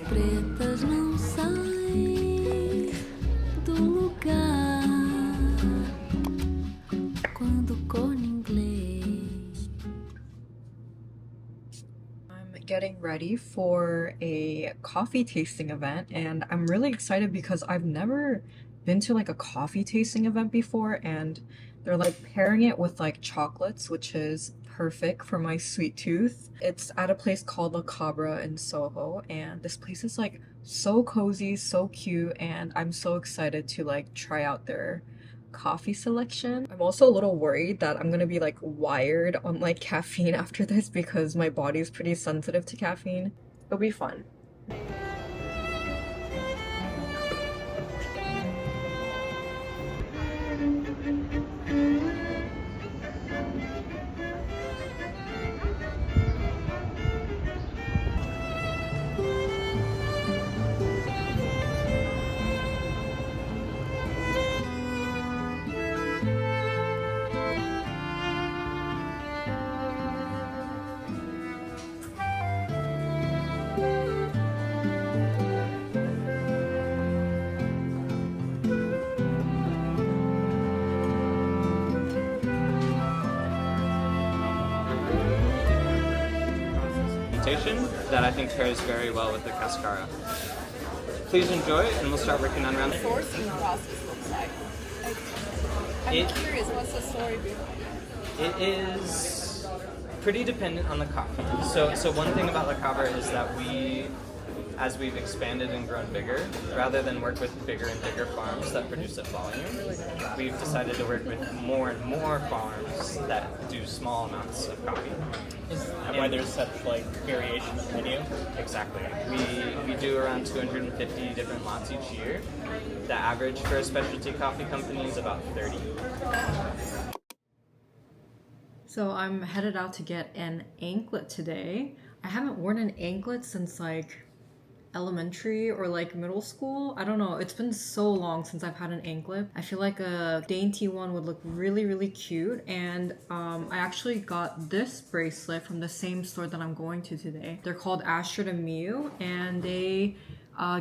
pretas não saem do lugar quando corno inglês. I'm getting ready for a coffee tasting event, and I'm really excited because I've never been to like a coffee tasting event before, and they're like pairing it with like chocolates, which is perfect for my sweet tooth. It's at a place called La Cabra in Soho, and this place is like so cozy, so cute, and I'm so excited to like try out their coffee selection. I'm also a little worried that I'm gonna be like wired on like caffeine after this because my body is pretty sensitive to caffeine. It'll be fun. That I think pairs very well with the cascara. Please enjoy, and we'll start working on round 3. Sourcing process looks like? I'm curious, what's the story behind it? It is pretty dependent on the coffee. So one thing about La Cabra is that we, as we've expanded and grown bigger, rather than work with bigger and bigger farms that produce at volume, we've decided to work with more and more farms that do small amounts of coffee. Is that why there's such like variation in the menu? Exactly. We do around 250 different lots each year. The average for a specialty coffee company is about 30. So I'm headed out to get an anklet today. I haven't worn an anklet since like elementary or like middle school. I don't know, it's been so long since I've had an anklet. I feel like a dainty one would look really cute, and I actually got this bracelet from the same store that I'm going to today. They're called Astrid and Miyu, and they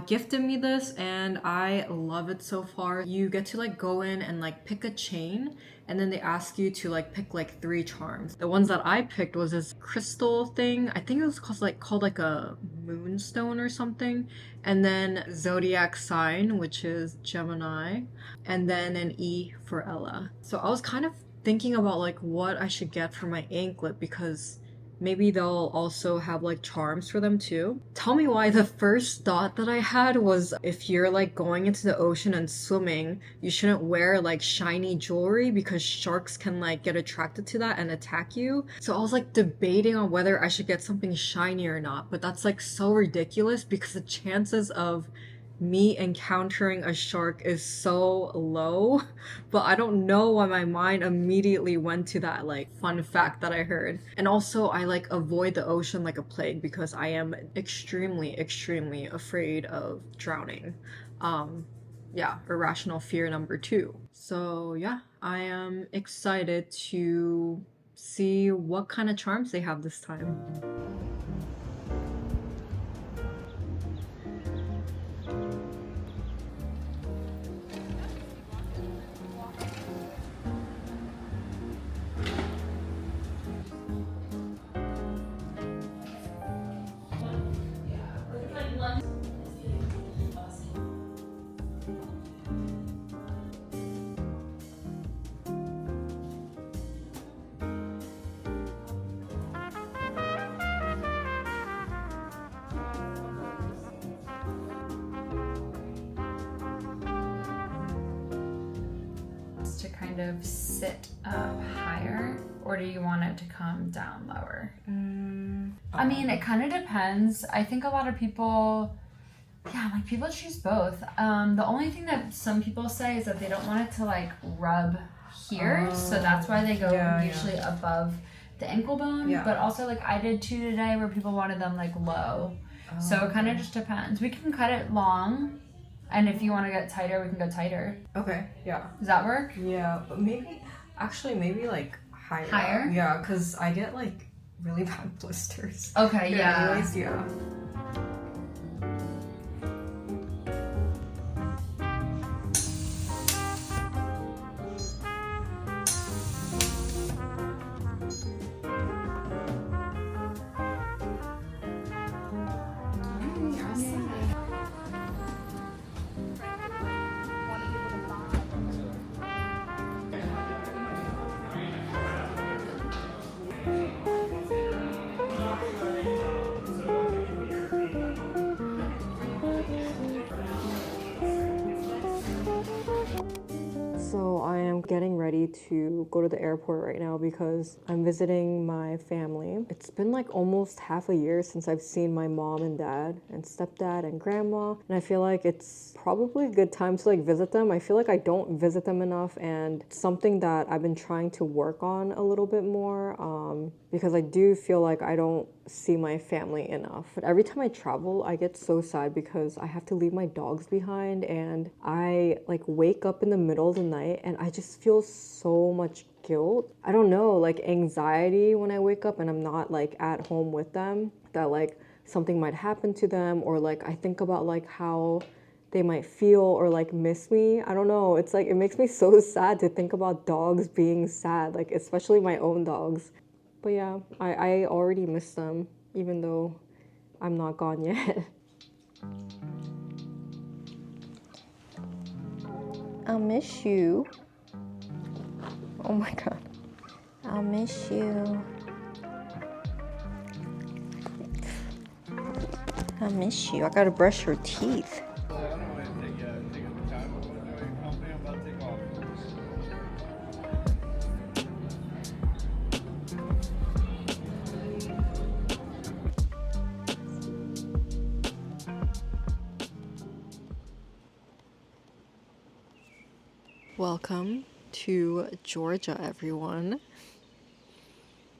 gifted me this, and I love it so far. You get to like go in and like pick a chain, and then they ask you to like pick like 3 charms. The ones that I picked was this crystal thing. I think it was called like a moonstone or something, and then zodiac sign, which is Gemini, and then an E for Ella. So I was kind of thinking about like what I should get for my anklet, because maybe they'll also have like charms for them too. Tell me why the first thought that I had was if you're like going into the ocean and swimming, you shouldn't wear like shiny jewelry because sharks can like get attracted to that and attack you. So I was like debating on whether I should get something shiny or not, but that's like so ridiculous because the chances of me encountering a shark is so low. But I don't know why my mind immediately went to that like fun fact that I heard. And also I like avoid the ocean like a plague because I am extremely afraid of drowning. Yeah, irrational fear number 2. So yeah, I am excited to see what kind of charms they have this time. To kind of sit up higher, or do you want it to come down lower? I mean, it kind of depends. I think a lot of people, like people choose both. The only thing that some people say is that they don't want it to like rub here, so that's why they go usually above the ankle bone. But also like I did 2 today where people wanted them like low. So it kind of just depends. We can cut it long. And if you want to get tighter, we can go tighter. Okay, yeah. Does that work? Yeah, but maybe like higher. Higher? Yeah, because I get like really bad blisters. Okay, yeah. Anyways, yeah. So I am getting ready to go to the airport right now because I'm visiting my family. It's been like almost half a year since I've seen my mom and dad and stepdad and grandma, and I feel like it's probably a good time to like visit them. I feel like I don't visit them enough, and it's something that I've been trying to work on a little bit more because I do feel like I don't see my family enough. But every time I travel, I get so sad because I have to leave my dogs behind, and I like wake up in the middle of the night and I just feel so much guilt. I don't know, like anxiety when I wake up and I'm not like at home with them, that like something might happen to them, or like I think about like how they might feel or like miss me. I don't know. It's like it makes me so sad to think about dogs being sad, like especially my own dogs. But yeah, I already miss them, even though I'm not gone yet. I'll miss you. Oh my god. I'll miss you. I'll miss you. I gotta brush your teeth. Welcome to Georgia, everyone.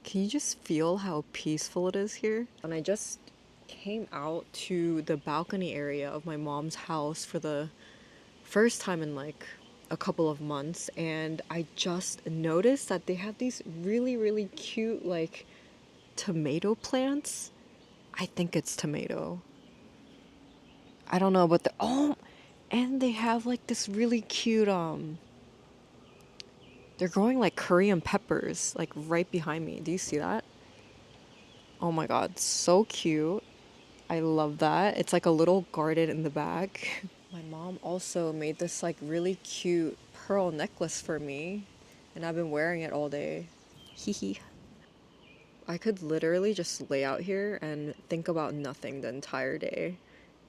Can you just feel how peaceful it is here? And I just came out to the balcony area of my mom's house for the first time in like a couple of months, and I just noticed that they have these really, really cute like tomato plants. I think it's tomato. I don't know, but and they have like this really cute they're growing like Korean peppers like right behind me. Do you see that? Oh my god, so cute. I love that. It's like a little garden in the back. My mom also made this like really cute pearl necklace for me, and I've been wearing it all day. Hee hee. I could literally just lay out here and think about nothing the entire day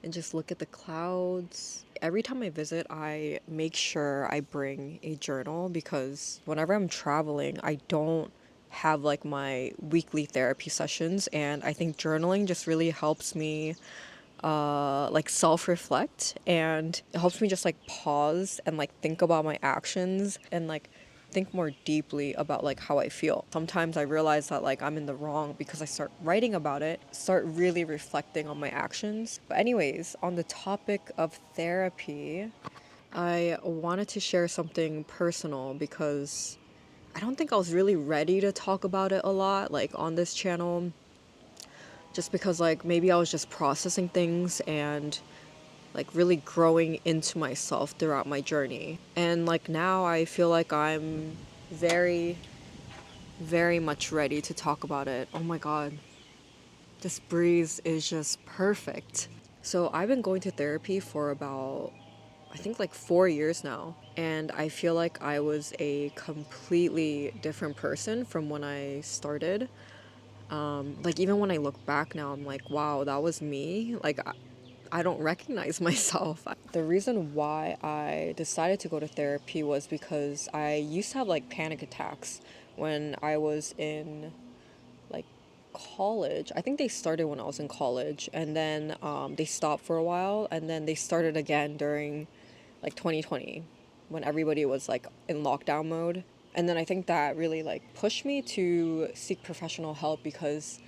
and just look at the clouds. Every time I visit, I make sure I bring a journal because whenever I'm traveling, I don't have like my weekly therapy sessions, and I think journaling just really helps me like self-reflect, and it helps me just like pause and like think about my actions and like think more deeply about like how I feel. Sometimes I realize that like I'm in the wrong because I start writing about it, start really reflecting on my actions. But anyways, on the topic of therapy, I wanted to share something personal because I don't think I was really ready to talk about it a lot like on this channel, just because like maybe I was just processing things and like really growing into myself throughout my journey. And like now I feel like I'm very, very much ready to talk about it. Oh my god, this breeze is just perfect. So I've been going to therapy for about, I think like 4 years now, and I feel like I was a completely different person from when I started. Like even when I look back now, I'm like, wow, that was me. Like I don't recognize myself. The reason why I decided to go to therapy was because I used to have like panic attacks when I was in like college. I think they started when I was in college, and then they stopped for a while, and then they started again during like 2020 when everybody was like in lockdown mode. And then I think that really like pushed me to seek professional help because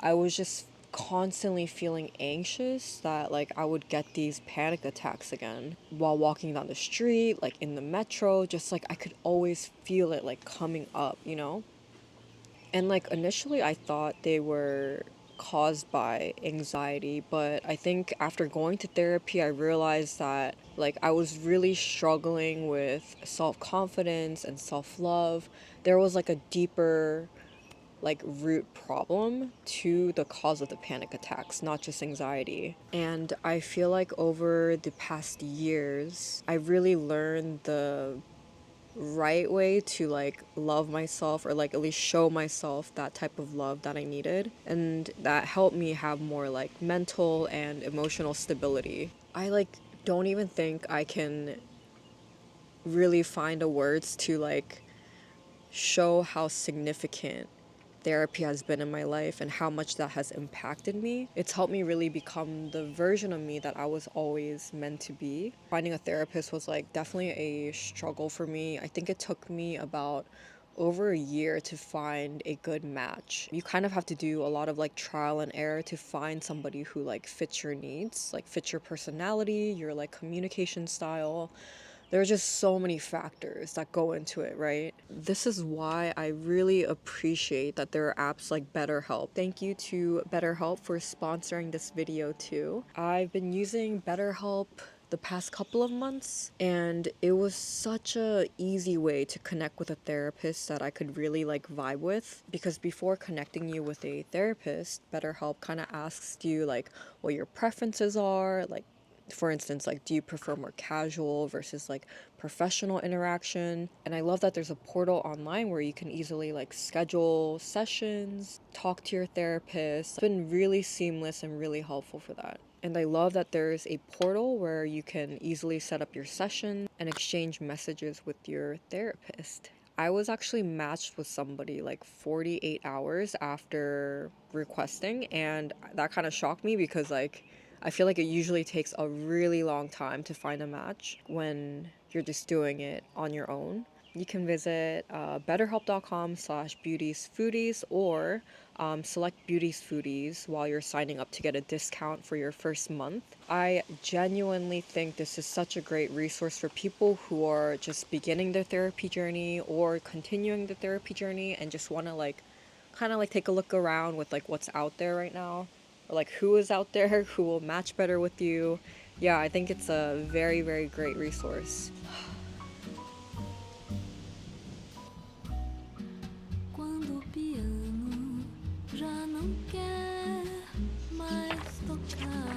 I was just constantly feeling anxious that like I would get these panic attacks again while walking down the street, like in the metro, just like I could always feel it like coming up, you know? And like initially I thought they were caused by anxiety, but I think after going to therapy I realized that like I was really struggling with self-confidence and self-love. There was like a deeper like root problem to the cause of the panic attacks, not just anxiety. And I feel like over the past years, I really learned the right way to like love myself, or like at least show myself that type of love that I needed. And that helped me have more like mental and emotional stability. I like don't even think I can really find the words to like show how significant therapy has been in my life and how much that has impacted me. It's helped me really become the version of me that I was always meant to be. Finding a therapist was like definitely a struggle for me. I think it took me about over a year to find a good match. You kind of have to do a lot of like trial and error to find somebody who like fits your needs, like fits your personality, your like communication style. There are just so many factors that go into it, right? This is why I really appreciate that there are apps like BetterHelp. Thank you to BetterHelp for sponsoring this video too. I've been using BetterHelp the past couple of months, and it was such a easy way to connect with a therapist that I could really like vibe with, because before connecting you with a therapist, BetterHelp kind of asks you like what your preferences are, like for instance, like, do you prefer more casual versus like professional interaction? And I love that there's a portal online where you can easily like schedule sessions, talk to your therapist. It's been really seamless and really helpful for that. And I love that there's a portal where you can easily set up your session and exchange messages with your therapist. I was actually matched with somebody like 48 hours after requesting, and that kind of shocked me because like I feel like it usually takes a really long time to find a match when you're just doing it on your own. You can visit betterhelp.com/beautiesfoodies or select Beauties Foodies while you're signing up to get a discount for your first month. I genuinely think this is such a great resource for people who are just beginning their therapy journey or continuing the therapy journey and just want to like kind of like take a look around with like what's out there right now, or like who is out there who will match better with you. Yeah, I think it's a very, very great resource. Quando o piano já não quer mais tocar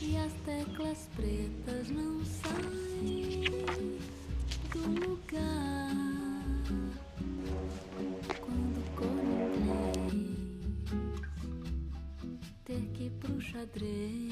e as teclas pretas não saem do lugar. Quando o cor inglês ter que ir pro xadrez